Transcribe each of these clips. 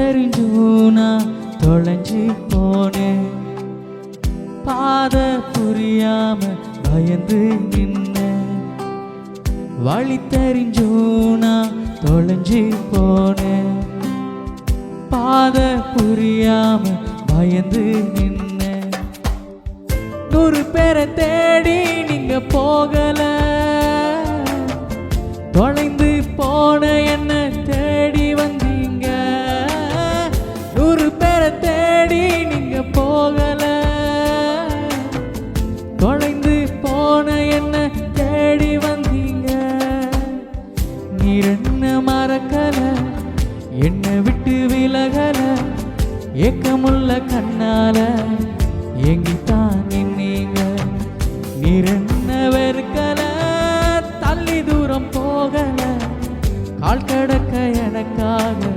தெரிஞ்சும் நான் தொலைஞ்சு போனேன். பாத புரியாம பயந்து நின்ன. வழி தெரிஞ்சும் நான் தொலைஞ்சு போனேன். பாத புரியாம பயந்து நின்ன. 100 பேரை தேடி நீங்க போகல, தொலைந்து போன என்ன தேடி வந்தீங்க. 100 பேரை தேடி நீங்க போகல, தொலைந்து போன என்ன தேடி வந்தீங்க. நீர் என்ன மறக்கல, என்னை விட்டு விலகல, ஏக்கமுள்ள கண்ணால எங்கித்தான் நின்னீங்க. நீர் என்ன வெறுக்கல, தள்ளி தூரம் போகல, கால் கடக்க எனக்காக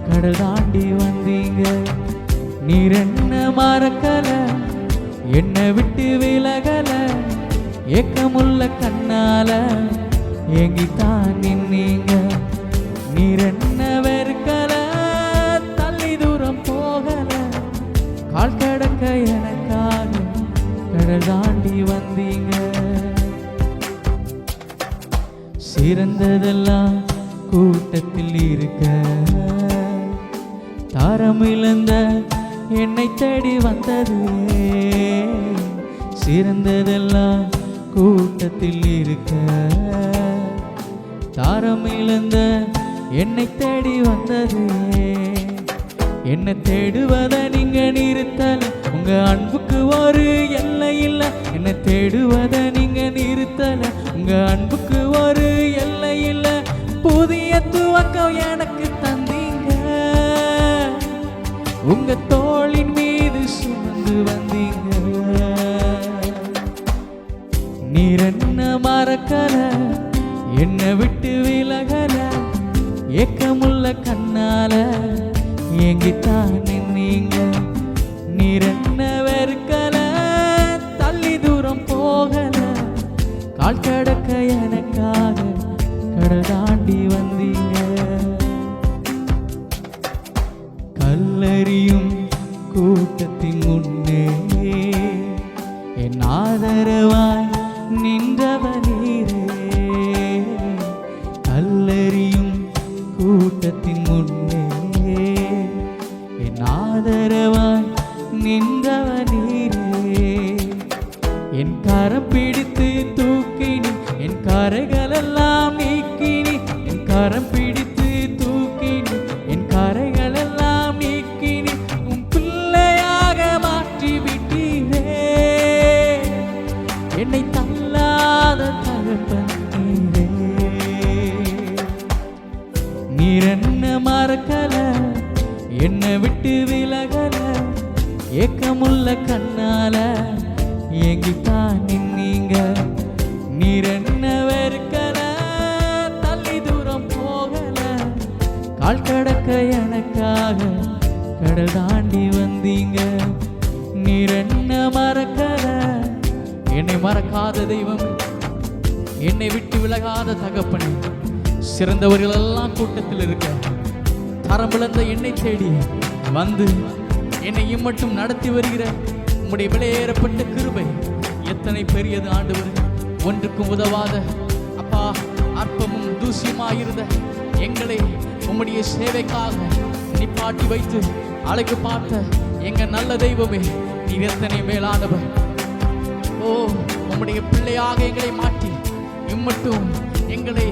கடல் தாண்டி வந்தீங்க. நீர் என்ன மறக்கல, என்னை விட்டு விலகல, ஏக்கமுள்ள கண்ணால எங்கித்தான் நின்னீங்க. நீர் என்ன வெறுக்கல, தள்ளி தூரம் போகல, கால் கடக்க எனக்காக கடல் தாண்டி வந்தீங்க. சிறந்ததெல்லாம் கூட்டத்தில் இருக்க, தாரம் இழந்த என்னை தேடி வந்தது. சிறந்ததெல்லாம் கூட்டத்தில் இருக்க, தாரம் இழந்த என்னை தேடி வந்தது. என்ன தேடுவத நீங்க நிறுத்தல, உங்க அன்புக்கு ஒரு எல்லை இல்ல. என்ன தேடுவத நீங்க நிறுத்தல, உங்க அன்புக்கு ஒரு எல்லை இல்ல. புதிய துவக்கம் எனக்கு தந்தீங்க, உங்க தோளின் மீது சுமந்து வந்தீங்க. நீர் என்ன மறக்கல, என்னை விட்டு விலகல, ஏக்கமுள்ள கண்ணால எங்கித்தான் நின்னீங்க. நீர் என்ன வெறுக்கல, தள்ளி தூரம் போகல, கால் கடக்க எனக்காக கடல் தாண்டி வந்தீங்க. கல்லறியும் கூட்டத்தின் முன்னே என் ஆதரவாய் நின்றவனீரே. கல்லறியும் கூட்டத்தின் முன்னே என் ஆதரவாய் நின்றவனீரே. என் கரம் பிடித்து தூக்கினி, என் கரைகளெல்லாம் நீக்கினி. என் கரம் பிடித்து தூக்கினி, என் கரைகளெல்லாம் நீக்கினி. உன் பிள்ளையாக மாற்றி விட்டீரே, என்னை தள்ளாத தகப்பன் நீரே. நீர் என்ன மறக்கல, என்னை விட்டு விலகல, ஏக்கமுள்ள கண்ணால எங்கித்தான் நின்னீங்க. நீர் என்ன வெறுக்கல, தள்ளி தூரம் போகல, கால் கடக்க எனக்காக கடல் தாண்டி வந்தீங்க. நீர் என்ன மறக்கல, என்னை மறக்காத தெய்வம், என்னை விட்டு விலகாத தகப்பனே. சிறந்தவர்கள் எல்லாம் கூட்டத்தில் இருக்க, தரம் விழுந்த என்னை தேடி வந்து என்னை இம்மட்டும் நடத்தி வருகிற உம்முடைய விலையேறப்பட்ட கிருபை எத்தனை பெரியது ஆண்டவர். ஒன்றுக்கும் உதவாத அப்பா, அற்பமும் தூசியமாயிருந்த எங்களை உம்முடைய சேவைக்காக நிப்பாட்டி வைத்து அழகு பார்த்த எங்க நல்ல தெய்வமே, நீர் எத்தனை மேலானவர். ஓ, உம்முடைய பிள்ளையாக எங்களை மாற்றி இம்மட்டும் எங்களை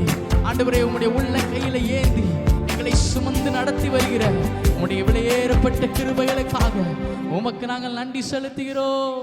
ஆண்டவரே உம்முடைய உள்ள கையில ஏந்தி எங்களை சுமந்து நடத்தி வருகிற உம்முடைய விலையேறப்பட்ட கிருபைகளுக்காக உமக்கு நாங்கள் நன்றி செலுத்துகிறோம்.